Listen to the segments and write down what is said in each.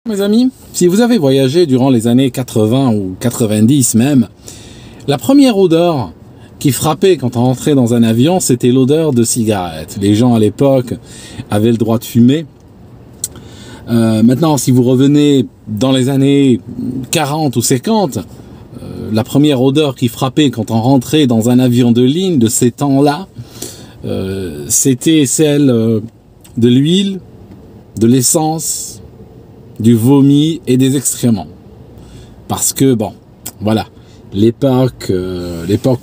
Mes amis, si vous avez voyagé durant les années 80 ou 90 même, la première odeur qui frappait quand on rentrait dans un avion, c'était l'odeur de cigarette. Les gens à l'époque avaient le droit de fumer. Maintenant, si vous revenez dans les années 40 ou 50, la première odeur qui frappait quand on rentrait dans un avion de ligne de ces temps-là, c'était celle de l'huile, de l'essence, du vomi et des excréments. Parce que, bon, voilà, l'époque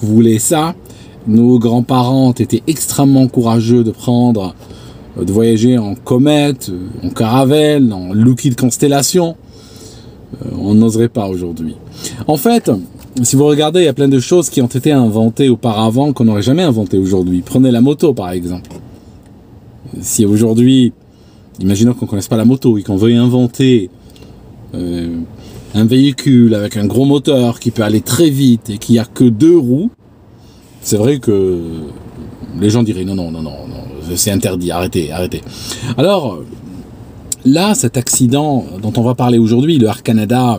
voulait ça. Nos grands-parents étaient extrêmement courageux de voyager en comète, en caravelle, en liquide constellation. On n'oserait pas aujourd'hui. En fait, si vous regardez, il y a plein de choses qui ont été inventées auparavant qu'on n'aurait jamais inventées aujourd'hui. Prenez la moto, par exemple. Si aujourd'hui, imaginons qu'on ne connaisse pas la moto et qu'on veuille inventer un véhicule avec un gros moteur qui peut aller très vite et qui a que 2 roues, c'est vrai que les gens diraient non, c'est interdit, arrêtez. Alors, là, cet accident dont on va parler aujourd'hui, le Air Canada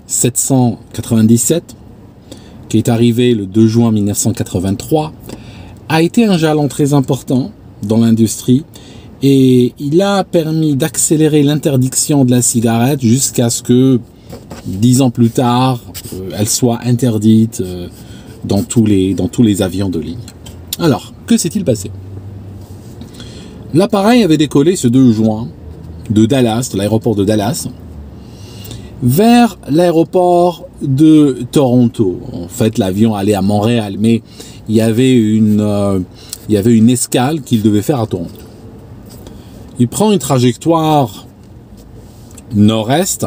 797, qui est arrivé le 2 juin 1983, a été un jalon très important dans l'industrie et il a permis d'accélérer l'interdiction de la cigarette jusqu'à ce que, 10 ans plus tard, elle soit interdite dans tous les avions de ligne. Alors, que s'est-il passé? L'appareil avait décollé ce 2 juin de Dallas, de l'aéroport de Dallas, vers l'aéroport de Toronto. En fait, l'avion allait à Montréal, mais il y avait une escale qu'il devait faire à Toronto. Il prend une trajectoire nord-est,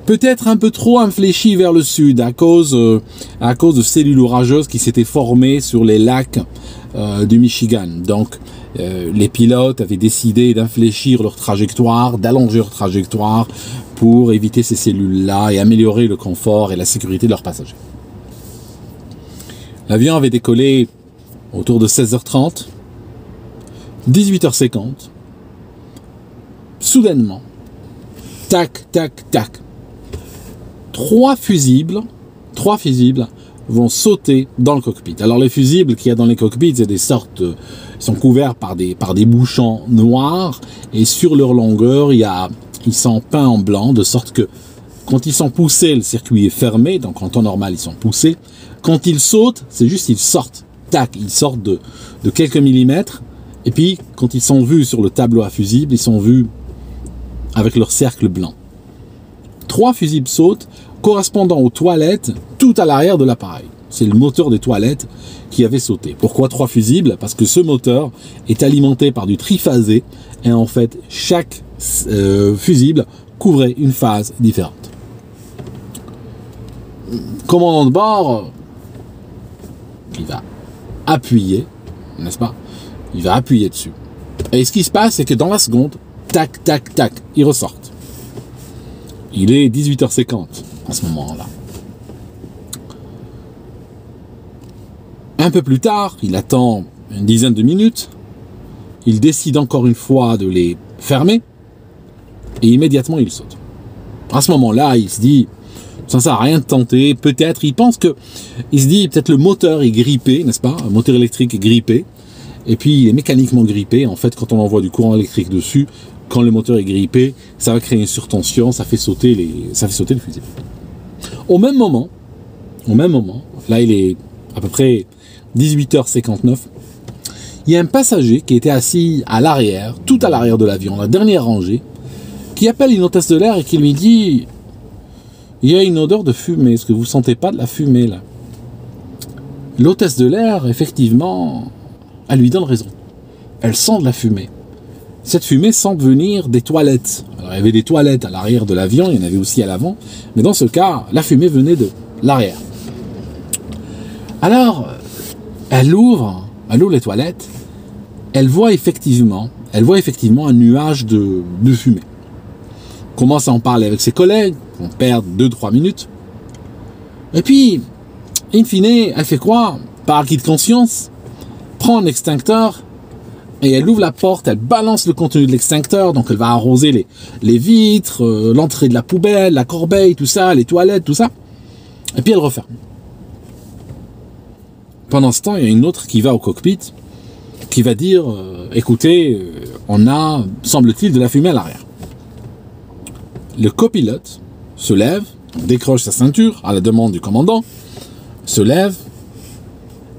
peut-être un peu trop infléchie vers le sud à cause de cellules orageuses qui s'étaient formées sur les lacs du Michigan. Donc, les pilotes avaient décidé d'infléchir leur trajectoire, d'allonger leur trajectoire pour éviter ces cellules-là et améliorer le confort et la sécurité de leurs passagers. L'avion avait décollé autour de 16h30, 18h50, soudainement, tac, trois fusibles vont sauter dans le cockpit. Alors les fusibles qu'il y a dans les cockpits, c'est des sortes, ils sont couverts par des bouchons noirs et sur leur longueur, ils sont peints en blanc, de sorte que quand ils sont poussés, le circuit est fermé, donc en temps normal, ils sont poussés. Quand ils sautent, c'est juste ils sortent, tac, ils sortent de quelques millimètres. Et puis, quand ils sont vus sur le tableau à fusibles, ils sont vus avec leur cercle blanc. 3 fusibles sautent, correspondant aux toilettes, tout à l'arrière de l'appareil. C'est le moteur des toilettes qui avait sauté. Pourquoi 3 fusibles? Parce que ce moteur est alimenté par du triphasé, et en fait, chaque fusible couvrait une phase différente. Commandant de bord, il va appuyer, n'est-ce pas? Il va appuyer dessus. Et ce qui se passe, c'est que dans la seconde, tac, ils ressortent. Il est 18h50 à ce moment-là. Un peu plus tard, il attend une dizaine de minutes. Il décide encore une fois de les fermer. Et immédiatement, il saute. À ce moment-là, il se dit, ça ne sert à rien de tenter. Peut-être, il se dit, peut-être le moteur est grippé, n'est-ce pas? Un moteur électrique est grippé. Et puis, il est mécaniquement grippé. En fait, quand on envoie du courant électrique dessus, quand le moteur est grippé, ça va créer une surtension, ça fait sauter le fusible. Au même moment, là, il est à peu près 18h59, il y a un passager qui était assis à l'arrière, tout à l'arrière de l'avion, la dernière rangée, qui appelle une hôtesse de l'air et qui lui dit « Il y a une odeur de fumée, est-ce que vous ne sentez pas de la fumée, là ?» L'hôtesse de l'air, effectivement, elle lui donne raison. Elle sent de la fumée. Cette fumée semble venir des toilettes. Alors, il y avait des toilettes à l'arrière de l'avion, il y en avait aussi à l'avant, mais dans ce cas, la fumée venait de l'arrière. Alors, elle ouvre les toilettes, elle voit effectivement un nuage de fumée. Commence à en parler avec ses collègues, on perd 2-3 minutes, et puis, in fine, elle fait quoi? Par acquis de conscience, prend un extincteur, et elle ouvre la porte, elle balance le contenu de l'extincteur, donc elle va arroser les vitres, l'entrée de la poubelle, la corbeille, tout ça, les toilettes, tout ça. Et puis elle referme. Pendant ce temps, il y a une autre qui va au cockpit, qui va dire écoutez, on a, semble-t-il, de la fumée à l'arrière. Le copilote se lève, décroche sa ceinture à la demande du commandant, se lève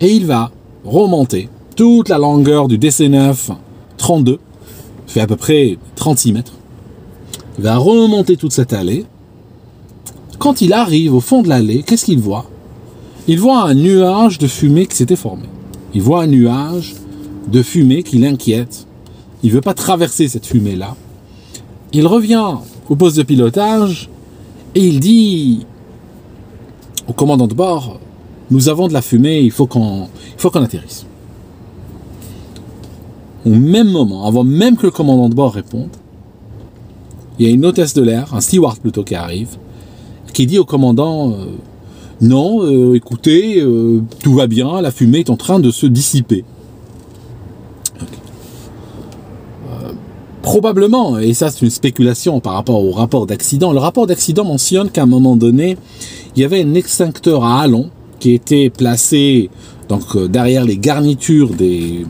et il va remonter toute la longueur du DC-9 32, fait à peu près 36 mètres. Il va remonter toute cette allée. Quand il arrive au fond de l'allée, qu'est-ce qu'il voit? Il voit un nuage de fumée qui s'était formé. Il voit un nuage de fumée qui l'inquiète. Il ne veut pas traverser cette fumée-là. Il revient au poste de pilotage et il dit au commandant de bord, nous avons de la fumée, il faut qu'on atterrisse. Au même moment, avant même que le commandant de bord réponde, il y a une hôtesse de l'air, un steward plutôt, qui arrive, qui dit au commandant non, écoutez, tout va bien, la fumée est en train de se dissiper. Probablement, et ça c'est une spéculation par rapport au rapport d'accident, le rapport d'accident mentionne qu'à un moment donné, il y avait un extincteur à halon qui était placé donc, derrière les garnitures de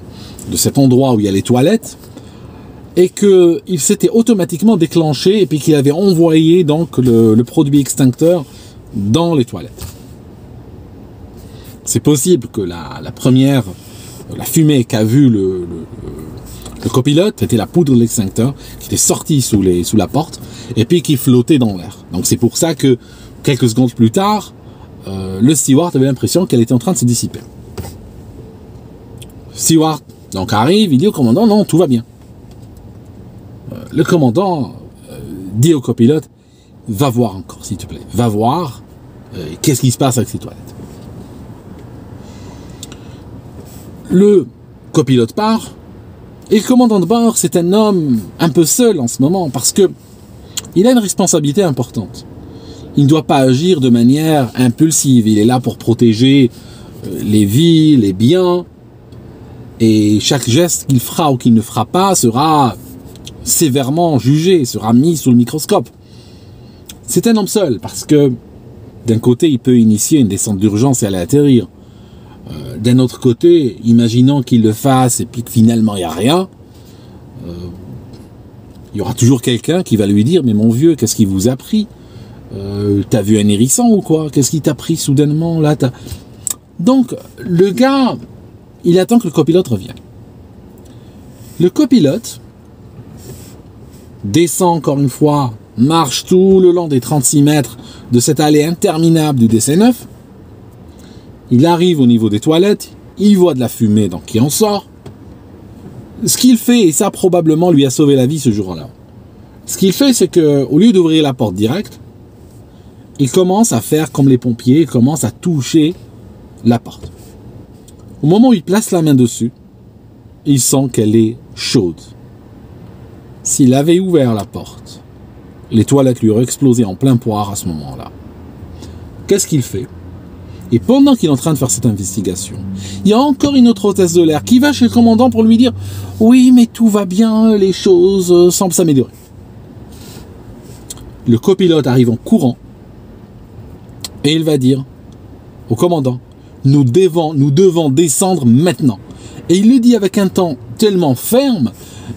cet endroit où il y a les toilettes, et qu'il s'était automatiquement déclenché et puis qu'il avait envoyé donc le produit extincteur dans les toilettes. C'est possible que la fumée qu'a vue le copilote, c'était la poudre de l'extincteur qui était sortie sous la porte et puis qui flottait dans l'air. Donc c'est pour ça que quelques secondes plus tard, le steward avait l'impression qu'elle était en train de se dissiper. Steward donc arrive, il dit au commandant non, tout va bien. Le commandant dit au copilote va voir encore s'il te plaît, va voir qu'est-ce qui se passe avec ces toilettes. Le copilote part. Et le commandant de bord, c'est un homme un peu seul en ce moment parce que il a une responsabilité importante. Il ne doit pas agir de manière impulsive. Il est là pour protéger les vies, les biens. Et chaque geste qu'il fera ou qu'il ne fera pas sera sévèrement jugé, sera mis sous le microscope. C'est un homme seul parce que d'un côté, il peut initier une descente d'urgence et aller atterrir. D'un autre côté, imaginons qu'il le fasse et puis que finalement il n'y a rien, il y aura toujours quelqu'un qui va lui dire « Mais mon vieux, qu'est-ce qui vous a pris? T'as vu un hérisson ou quoi? Qu'est-ce qui t'a pris soudainement là ?» Donc, le gars, il attend que le copilote revienne. Le copilote descend encore une fois, marche tout le long des 36 mètres de cette allée interminable du DC-9. Il arrive au niveau des toilettes, il voit de la fumée, donc il en sort. Ce qu'il fait, et ça probablement lui a sauvé la vie ce jour-là, ce qu'il fait, c'est qu'au lieu d'ouvrir la porte directe, il commence à faire comme les pompiers, il commence à toucher la porte. Au moment où il place la main dessus, il sent qu'elle est chaude. S'il avait ouvert la porte, les toilettes lui auraient explosé en plein poire à ce moment-là. Qu'est-ce qu'il fait ? Et pendant qu'il est en train de faire cette investigation, il y a encore une autre hôtesse de l'air qui va chez le commandant pour lui dire « Oui, mais tout va bien, les choses semblent s'améliorer. » Le copilote arrive en courant et il va dire au commandant « Nous devons descendre maintenant. » Et il le dit avec un ton tellement ferme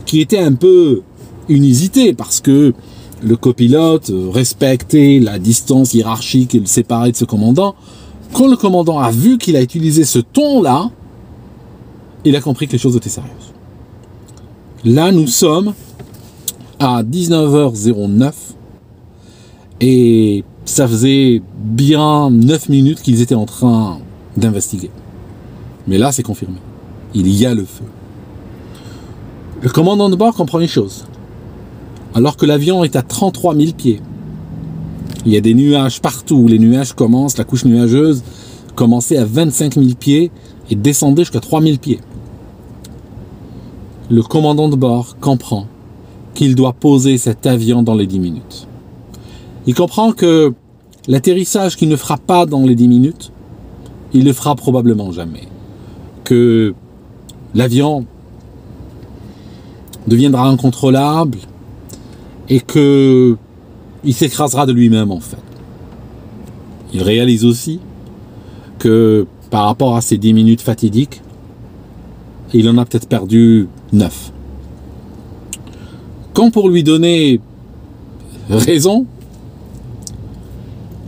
qu'il était un peu inusité parce que le copilote respectait la distance hiérarchique qui le séparait de ce commandant. Quand le commandant a vu qu'il a utilisé ce ton-là, il a compris que les choses étaient sérieuses. Là, nous sommes à 19h09 et ça faisait bien 9 minutes qu'ils étaient en train d'investiguer. Mais là, c'est confirmé. Il y a le feu. Le commandant de bord comprend une chose. Alors que l'avion est à 33 000 pieds, il y a des nuages partout. Les nuages commencent, la couche nuageuse commençait à 25 000 pieds et descendait jusqu'à 3 000 pieds. Le commandant de bord comprend qu'il doit poser cet avion dans les 10 minutes. Il comprend que l'atterrissage qu'il ne fera pas dans les 10 minutes, il le fera probablement jamais. Que l'avion deviendra incontrôlable et que il s'écrasera de lui-même en fait. Il réalise aussi que par rapport à ces 10 minutes fatidiques, il en a peut-être perdu 9. Quand pour lui donner raison,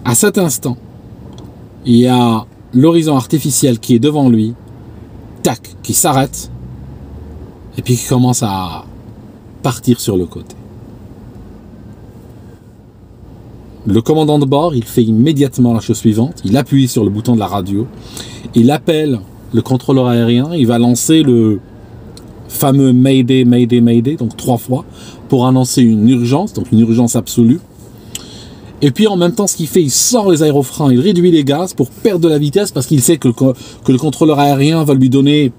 à cet instant, il y a l'horizon artificiel qui est devant lui, tac, qui s'arrête, et puis qui commence à partir sur le côté. Le commandant de bord, il fait immédiatement la chose suivante, il appuie sur le bouton de la radio, il appelle le contrôleur aérien, il va lancer le fameux Mayday, Mayday, Mayday, donc 3 fois, pour annoncer une urgence, donc une urgence absolue. Et puis en même temps, ce qu'il fait, il sort les aérofreins, il réduit les gaz pour perdre de la vitesse parce qu'il sait que le contrôleur aérien va lui donner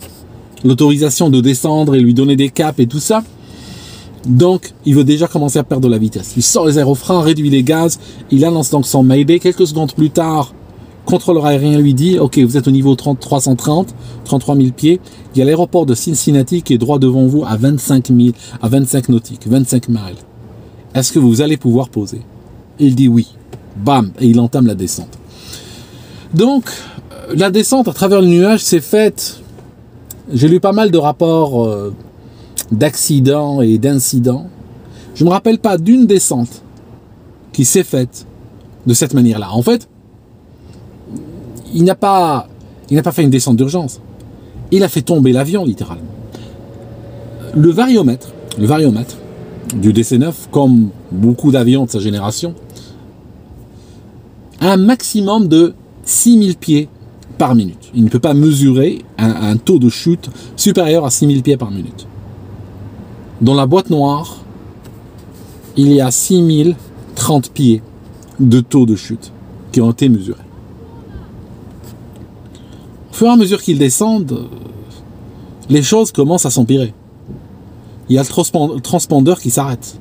l'autorisation de descendre et lui donner des caps et tout ça. Donc, il veut déjà commencer à perdre de la vitesse. Il sort les aérofreins, réduit les gaz, il annonce donc son Mayday. Quelques secondes plus tard, le contrôleur aérien lui dit « Ok, vous êtes au niveau 330, 33 000 pieds. Il y a l'aéroport de Cincinnati qui est droit devant vous à 25 nautiques, 25 miles. Est-ce que vous allez pouvoir poser ?» Il dit oui. Bam, et il entame la descente. Donc, la descente à travers le nuage s'est faite. J'ai lu pas mal de rapports d'accidents et d'incidents. Je ne me rappelle pas d'une descente qui s'est faite de cette manière-là. En fait, il n'a pas fait une descente d'urgence. Il a fait tomber l'avion, littéralement. Le variomètre du DC-9, comme beaucoup d'avions de sa génération, a un maximum de 6000 pieds par minute. Il ne peut pas mesurer un taux de chute supérieur à 6000 pieds par minute. Dans la boîte noire, il y a 6030 pieds de taux de chute qui ont été mesurés. Au fur et à mesure qu'ils descendent, les choses commencent à s'empirer. Il y a le transpondeur qui s'arrête.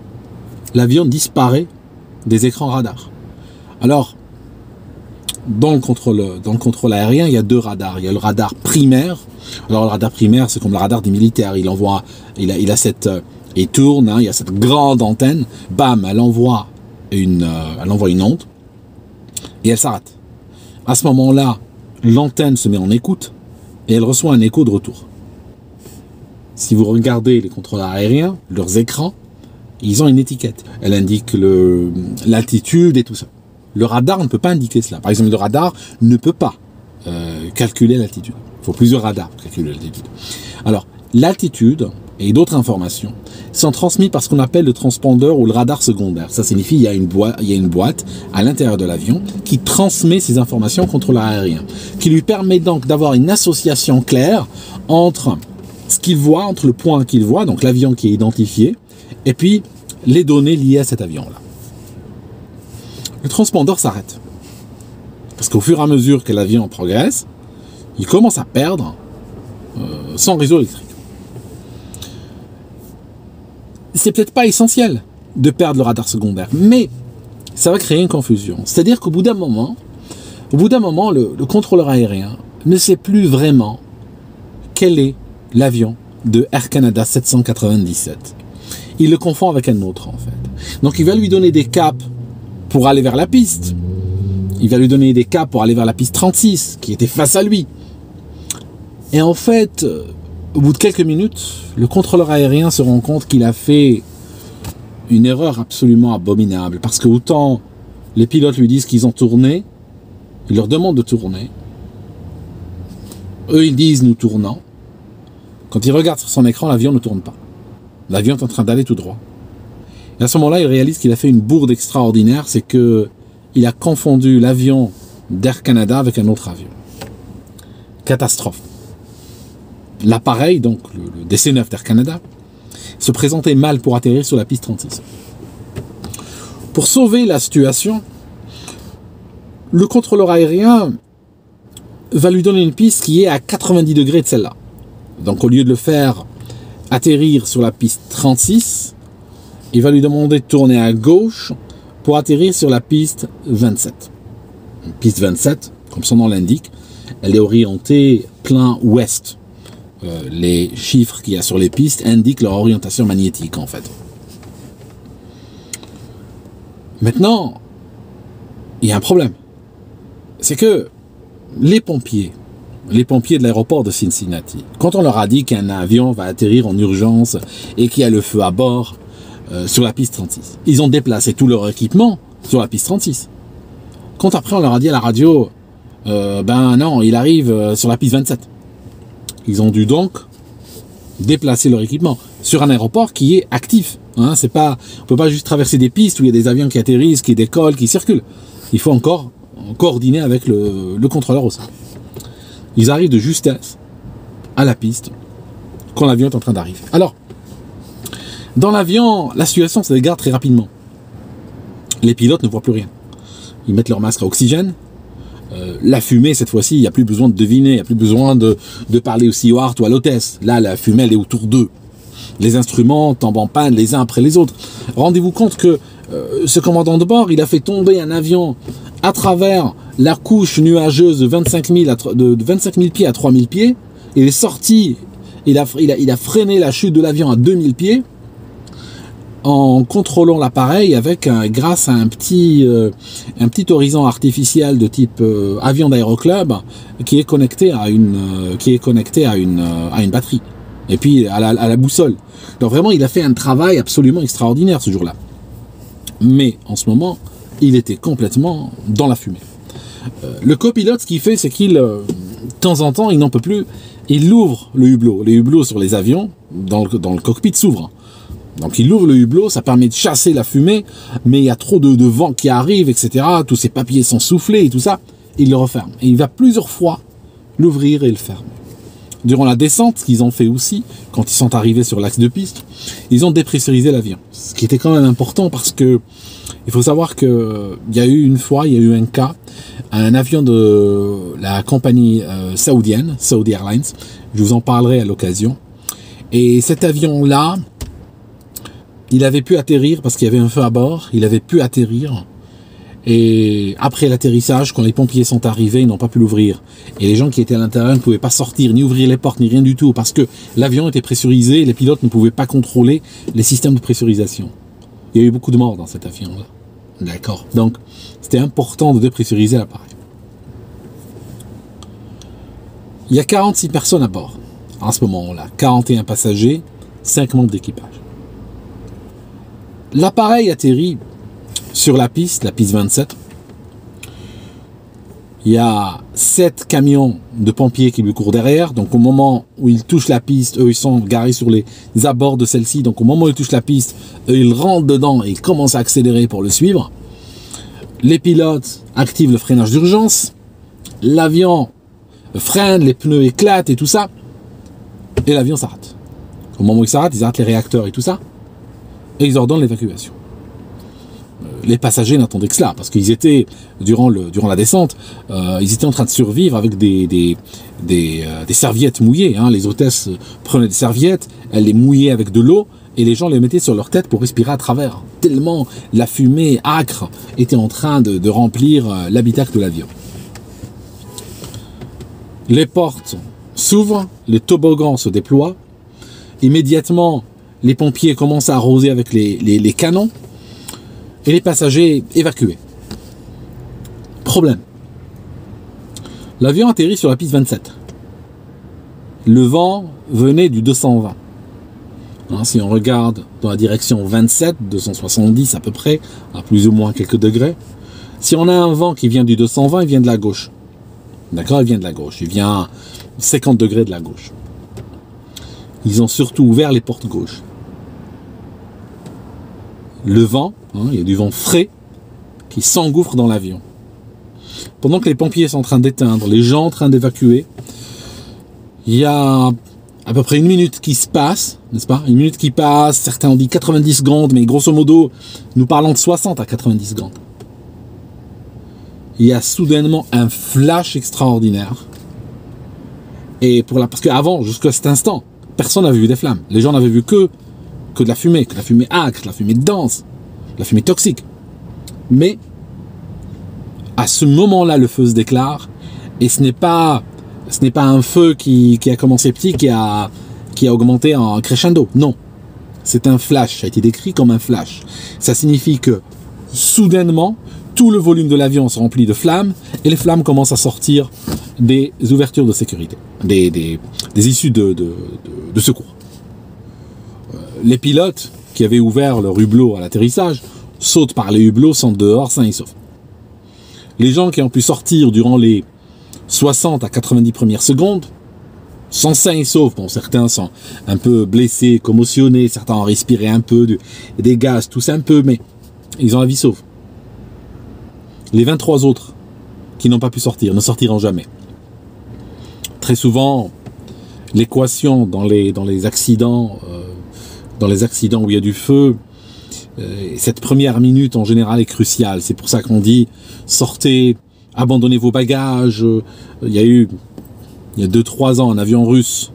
L'avion disparaît des écrans radars. Alors, dans le contrôle aérien, il y a 2 radars. Il y a le radar primaire. Alors, le radar primaire, c'est comme le radar des militaires. Il a cette... il tourne, hein, il y a cette grande antenne. Bam, elle envoie une onde. Et elle s'arrête. À ce moment-là, l'antenne se met en écoute. Et elle reçoit un écho de retour. Si vous regardez les contrôleurs aériens, leurs écrans, ils ont une étiquette. Elle indique l'altitude et tout ça. Le radar ne peut pas indiquer cela. Par exemple, le radar ne peut pas calculer l'altitude. Il faut plusieurs radars pour calculer l'altitude. Alors, l'altitude et d'autres informations sont transmises par ce qu'on appelle le transpondeur ou le radar secondaire. Ça signifie qu'il y a une boîte à l'intérieur de l'avion qui transmet ces informations au contrôleur aérien, qui lui permet donc d'avoir une association claire entre ce qu'il voit, entre le point qu'il voit, donc l'avion qui est identifié, et puis les données liées à cet avion-là. Le transpondeur s'arrête. Parce qu'au fur et à mesure que l'avion progresse, il commence à perdre son réseau électrique. C'est peut-être pas essentiel de perdre le radar secondaire, mais ça va créer une confusion. C'est-à-dire qu'au bout d'un moment, le contrôleur aérien ne sait plus vraiment quel est l'avion de Air Canada 797. Il le confond avec un autre, en fait. Donc, il va lui donner des caps pour aller vers la piste. Il va lui donner des caps pour aller vers la piste 36, qui était face à lui. Et en fait, au bout de quelques minutes, le contrôleur aérien se rend compte qu'il a fait une erreur absolument abominable. Parce que autant les pilotes lui disent qu'ils ont tourné, ils leur demandent de tourner. Eux, ils disent « nous tournons ». Quand il regarde sur son écran, l'avion ne tourne pas. L'avion est en train d'aller tout droit. Et à ce moment-là, il réalise qu'il a fait une bourde extraordinaire, c'est qu'il a confondu l'avion d'Air Canada avec un autre avion. Catastrophe. L'appareil, donc le DC-9 d'Air Canada, se présentait mal pour atterrir sur la piste 36. Pour sauver la situation, le contrôleur aérien va lui donner une piste qui est à 90 degrés de celle-là. Donc au lieu de le faire atterrir sur la piste 36, il va lui demander de tourner à gauche pour atterrir sur la piste 27. Piste 27, comme son nom l'indique, elle est orientée plein ouest les chiffres qu'il y a sur les pistes indiquent leur orientation magnétique en fait. Maintenant, il y a un problème. C'est que les pompiers de l'aéroport de Cincinnati, quand on leur a dit qu'un avion va atterrir en urgence et qu'il y a le feu à bord sur la piste 36, ils ont déplacé tout leur équipement sur la piste 36. Quand après on leur a dit à la radio, ben non, il arrive sur la piste 27. Ils ont dû donc déplacer leur équipement sur un aéroport qui est actif. Hein, c'est pas, on peut pas juste traverser des pistes où il y a des avions qui atterrissent, qui décollent, qui circulent. Il faut encore coordonner avec le contrôleur aussi. Ils arrivent de justesse à la piste quand l'avion est en train d'arriver. Alors, dans l'avion, la situation se dégrade très rapidement. Les pilotes ne voient plus rien. Ils mettent leur masque à oxygène. La fumée, cette fois-ci, il n'y a plus besoin de deviner, il n'y a plus besoin de parler au steward ou à l'hôtesse. Là, la fumée, elle est autour d'eux. Les instruments tombent en panne les uns après les autres. Rendez-vous compte que ce commandant de bord, il a fait tomber un avion à travers la couche nuageuse de 25 000 pieds à 3 000 pieds. Il est sorti, il a freiné la chute de l'avion à 2 000 pieds en contrôlant l'appareil grâce à un petit horizon artificiel de type avion d'aéroclub qui est connecté à une batterie et puis à la boussole. Donc vraiment, il a fait un travail absolument extraordinaire ce jour-là. Mais en ce moment, il était complètement dans la fumée. Le copilote, ce qu'il fait, c'est qu'il, de temps en temps, il n'en peut plus, il ouvre le hublot. Les hublots sur les avions, dans le cockpit, s'ouvrent. Donc il ouvre le hublot, ça permet de chasser la fumée, mais il y a trop de vent qui arrive, etc. Tous ces papiers sont soufflés et tout ça. Il le referme. Et il va plusieurs fois l'ouvrir et le fermer. Durant la descente, ce qu'ils ont fait aussi, quand ils sont arrivés sur l'axe de piste, ils ont dépressurisé l'avion. Ce qui était quand même important parce que il faut savoir que il y a eu un cas, un avion de la compagnie saoudienne, Saudi Airlines. Je vous en parlerai à l'occasion. Et cet avion-là, il avait pu atterrir parce qu'il y avait un feu à bord. Il avait pu atterrir. Et après l'atterrissage, quand les pompiers sont arrivés, ils n'ont pas pu l'ouvrir. Et les gens qui étaient à l'intérieur ne pouvaient pas sortir, ni ouvrir les portes, ni rien du tout, parce que l'avion était pressurisé et les pilotes ne pouvaient pas contrôler les systèmes de pressurisation. Il y a eu beaucoup de morts dans cet avion-là. D'accord. Donc, c'était important de dépressuriser l'appareil. Il y a 46 personnes à bord, à ce moment-là. 41 passagers, 5 membres d'équipage. L'appareil atterrit sur la piste 27. Il y a 7 camions de pompiers qui lui courent derrière. Donc au moment où ils touchent la piste, eux ils sont garés sur les abords de celle-ci. Donc au moment où ils touchent la piste, eux ils rentrent dedans et ils commencent à accélérer pour le suivre. Les pilotes activent le freinage d'urgence. L'avion freine, les pneus éclatent et tout ça. Et l'avion s'arrête. Au moment où il s'arrête, ils arrêtent les réacteurs et tout ça. Et ils ordonnent l'évacuation. Les passagers n'attendaient que cela, parce qu'ils étaient, durant la descente, ils étaient en train de survivre avec des serviettes mouillées. Hein. Les hôtesses prenaient des serviettes, elles les mouillaient avec de l'eau, et les gens les mettaient sur leur tête pour respirer à travers. Tellement la fumée âcre était en train de remplir l'habitacle de l'avion. Les portes s'ouvrent, les toboggans se déploient. Immédiatement, les pompiers commencent à arroser avec les canons. Et les passagers évacués. Problème. L'avion atterrit sur la piste 27. Le vent venait du 220. Hein, si on regarde dans la direction 27, 270 à peu près, à plus ou moins quelques degrés, si on a un vent qui vient du 220, il vient de la gauche. D'accord, il vient de la gauche. Il vient 50 degrés de la gauche. Ils ont surtout ouvert les portes gauche. Le vent, il y a du vent frais qui s'engouffre dans l'avion. Pendant que les pompiers sont en train d'éteindre, les gens en train d'évacuer, il y a à peu près une minute qui se passe, n'est-ce pas? Une minute qui passe, certains ont dit 90 secondes, mais grosso modo, nous parlons de 60 à 90 secondes. Il y a soudainement un flash extraordinaire. Et parce qu'avant, jusqu'à cet instant, personne n'avait vu des flammes. Les gens n'avaient vu que de la fumée âcre, de la fumée dense, de la fumée toxique. Mais à ce moment-là, le feu se déclare, et ce n'est pas Ce n'est pas un feu qui a commencé petit, qui a augmenté en crescendo. Non. C'est un flash. Ça a été décrit comme un flash. Ça signifie que, soudainement, tout le volume de l'avion se remplit de flammes et les flammes commencent à sortir des ouvertures de sécurité, des issues de secours. Les pilotes qui avaient ouvert leur hublot à l'atterrissage sautent par les hublots, sont dehors sains et saufs. Les gens qui ont pu sortir durant les 60 à 90 premières secondes sont sains et saufs. Bon, certains sont un peu blessés, commotionnés, certains ont respiré un peu, des gaz, tous un peu, mais ils ont la vie sauve. Les 23 autres qui n'ont pas pu sortir ne sortiront jamais. Très souvent, l'équation dans les accidents où il y a du feu, cette première minute en général est cruciale. C'est pour ça qu'on dit sortez, abandonnez vos bagages. Il y a 2-3 ans un avion russe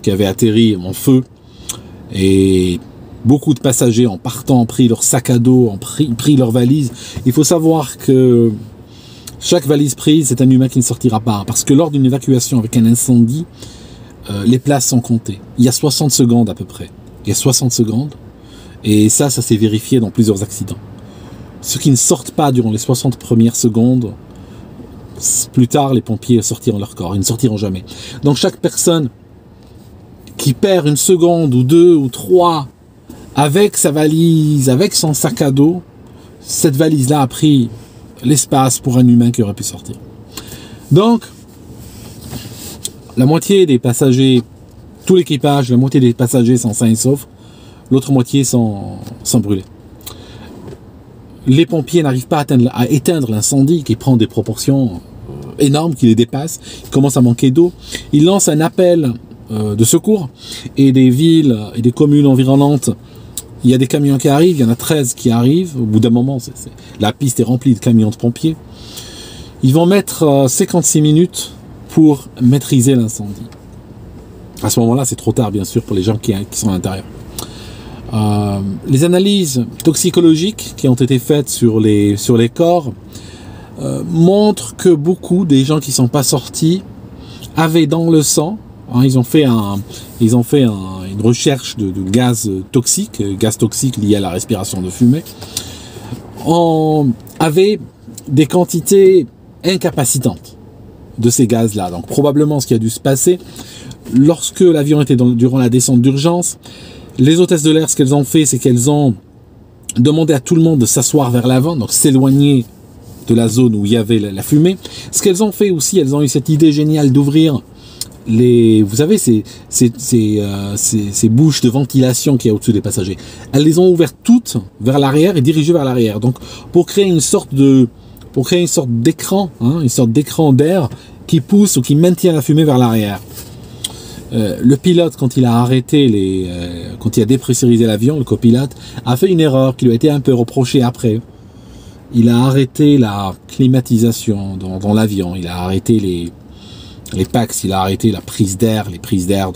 qui avait atterri en feu et beaucoup de passagers en partant ont pris leur sac à dos, ont pris leur valise. Il faut savoir que chaque valise prise, c'est un humain qui ne sortira pas. Parce que lors d'une évacuation avec un incendie, les places sont comptées. Il y a 60 secondes à peu près. Il y a 60 secondes. Et ça s'est vérifié dans plusieurs accidents. Ceux qui ne sortent pas durant les 60 premières secondes, plus tard, les pompiers sortiront leur corps. Ils ne sortiront jamais. Donc chaque personne qui perd une seconde ou 2 ou 3 avec sa valise, avec son sac à dos, cette valise-là a pris l'espace pour un humain qui aurait pu sortir. Donc, la moitié des passagers, tout l'équipage, la moitié des passagers sont sains et saufs, l'autre moitié sont brûlés. Les pompiers n'arrivent pas à éteindre l'incendie qui prend des proportions énormes, qui les dépassent. Il commence à manquer d'eau. Ils lancent un appel de secours et des villes et des communes environnantes. Il y a des camions qui arrivent, il y en a 13 qui arrivent. Au bout d'un moment, la piste est remplie de camions de pompiers. Ils vont mettre 56 minutes pour maîtriser l'incendie. À ce moment-là, c'est trop tard, bien sûr, pour les gens qui sont à l'intérieur. Les analyses toxicologiques qui ont été faites sur les corps montrent que beaucoup des gens qui ne sont pas sortis avaient dans le sang, ils ont fait une recherche de gaz toxiques liés à la respiration de fumée, avaient des quantités incapacitantes de ces gaz-là. Donc probablement ce qui a dû se passer, lorsque l'avion était durant la descente d'urgence, les hôtesses de l'air, ce qu'elles ont fait, c'est qu'elles ont demandé à tout le monde de s'asseoir vers l'avant, donc s'éloigner de la zone où il y avait la fumée. Ce qu'elles ont fait aussi, elles ont eu cette idée géniale d'ouvrir vous savez, ces bouches de ventilation qu'il y a au-dessus des passagers. Elles les ont ouvertes toutes vers l'arrière et dirigées vers l'arrière. Donc, pour créer une sorte d'écran, une sorte d'écran d'air qui pousse ou qui maintient la fumée vers l'arrière. Le pilote, quand il a arrêté quand il a dépressurisé l'avion, le copilote, a fait une erreur qui lui a été un peu reprochée après. Il a arrêté la climatisation dans l'avion, il a arrêté les packs, il a arrêté la prise d'air, les prises d'air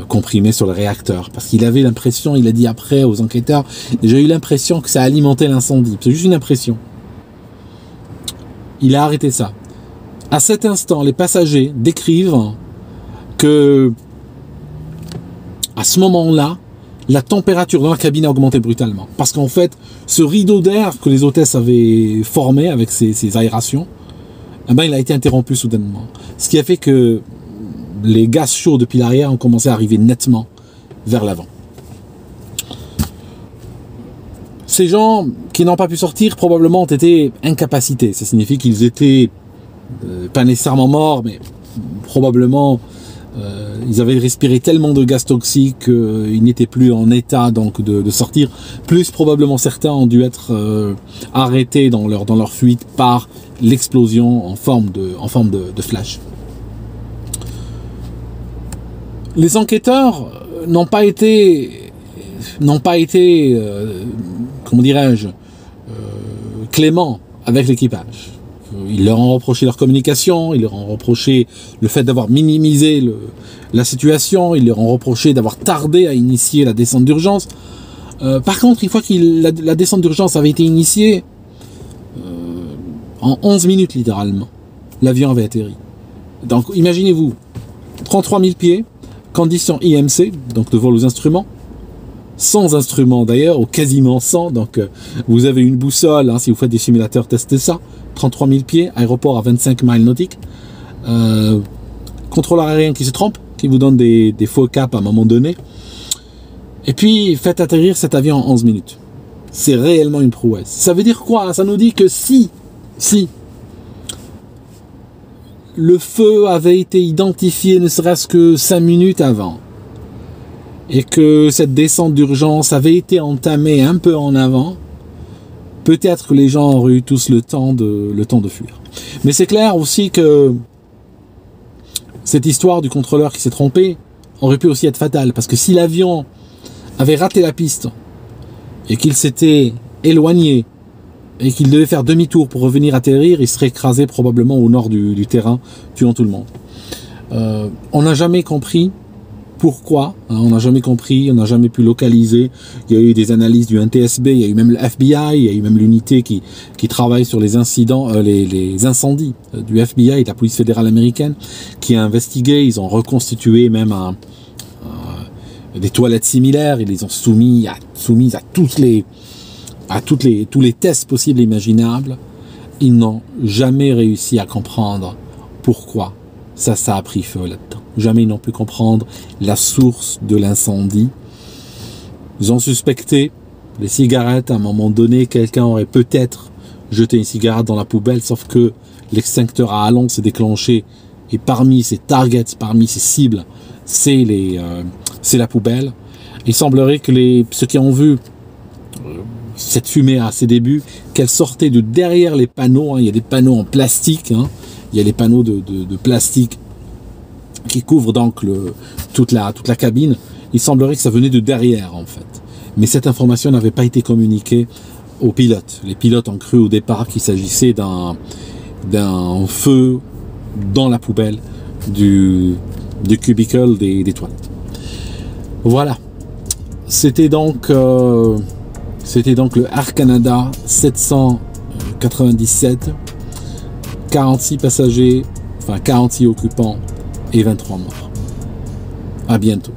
comprimées sur le réacteur. Parce qu'il avait l'impression, il a dit après aux enquêteurs, j'ai eu l'impression que ça alimentait l'incendie. C'est juste une impression. Il a arrêté ça. À cet instant, les passagers décrivent que à ce moment-là, la température dans la cabine a augmenté brutalement. Parce qu'en fait, ce rideau d'air que les hôtesses avaient formé avec ces aérations, il a été interrompu soudainement. Ce qui a fait que les gaz chauds depuis l'arrière ont commencé à arriver nettement vers l'avant. Ces gens qui n'ont pas pu sortir probablement ont été incapacités. Ça signifie qu'ils étaient pas nécessairement morts, mais probablement ils avaient respiré tellement de gaz toxiques qu'ils n'étaient plus en état donc de sortir. Plus probablement certains ont dû être arrêtés dans leur fuite par l'explosion en forme de flash. Les enquêteurs n'ont pas été comment dirais-je, cléments avec l'équipage. Ils leur ont reproché leur communication, ils leur ont reproché le fait d'avoir minimisé la situation, ils leur ont reproché d'avoir tardé à initier la descente d'urgence. Par contre, une fois que la descente d'urgence avait été initiée, en 11 minutes littéralement, l'avion avait atterri. Donc imaginez-vous, 33 000 pieds, conditions IMC, donc de vol aux instruments, sans instruments d'ailleurs, ou quasiment sans, donc vous avez une boussole, hein, si vous faites des simulateurs, testez ça, 33 000 pieds, aéroport à 25 miles nautiques, contrôleur aérien qui se trompe, qui vous donne des faux caps à un moment donné, et puis faites atterrir cet avion en 11 minutes. C'est réellement une prouesse. Ça veut dire quoi? Ça nous dit que si le feu avait été identifié ne serait-ce que 5 minutes avant, et que cette descente d'urgence avait été entamée un peu en avant, peut-être que les gens auraient eu tous le temps de fuir. Mais c'est clair aussi que cette histoire du contrôleur qui s'est trompé aurait pu aussi être fatale, parce que si l'avion avait raté la piste et qu'il s'était éloigné et qu'il devait faire demi-tour pour revenir atterrir, il serait écrasé probablement au nord du terrain, tuant tout le monde. On n'a jamais compris pourquoi, hein, on n'a jamais compris, on n'a jamais pu localiser. Il y a eu des analyses du NTSB, il y a eu même le FBI, il y a eu même l'unité qui travaille sur les incidents, les incendies du FBI, de la police fédérale américaine, qui a investigué. Ils ont reconstitué même des toilettes similaires, ils les ont soumises à tous les tests possibles et imaginables. Ils n'ont jamais réussi à comprendre pourquoi ça a pris feu là-dedans. Jamais ils n'ont pu comprendre la source de l'incendie. Ils ont suspecté les cigarettes. À un moment donné, quelqu'un aurait peut-être jeté une cigarette dans la poubelle, sauf que l'extincteur à halo s'est déclenché et parmi ses targets, parmi ses cibles, c'est la poubelle. Il semblerait que ceux qui ont vu cette fumée à ses débuts, qu'elle sortait de derrière les panneaux, hein. Il y a des panneaux en plastique, hein. Il y a les panneaux de plastique qui couvrent donc toute la cabine. Il semblerait que ça venait de derrière en fait. Mais cette information n'avait pas été communiquée aux pilotes. Les pilotes ont cru au départ qu'il s'agissait d'un feu dans la poubelle du cubicle des toilettes. Voilà. C'était donc le Air Canada 797, 46 passagers, enfin 46 occupants et 23 morts. À bientôt.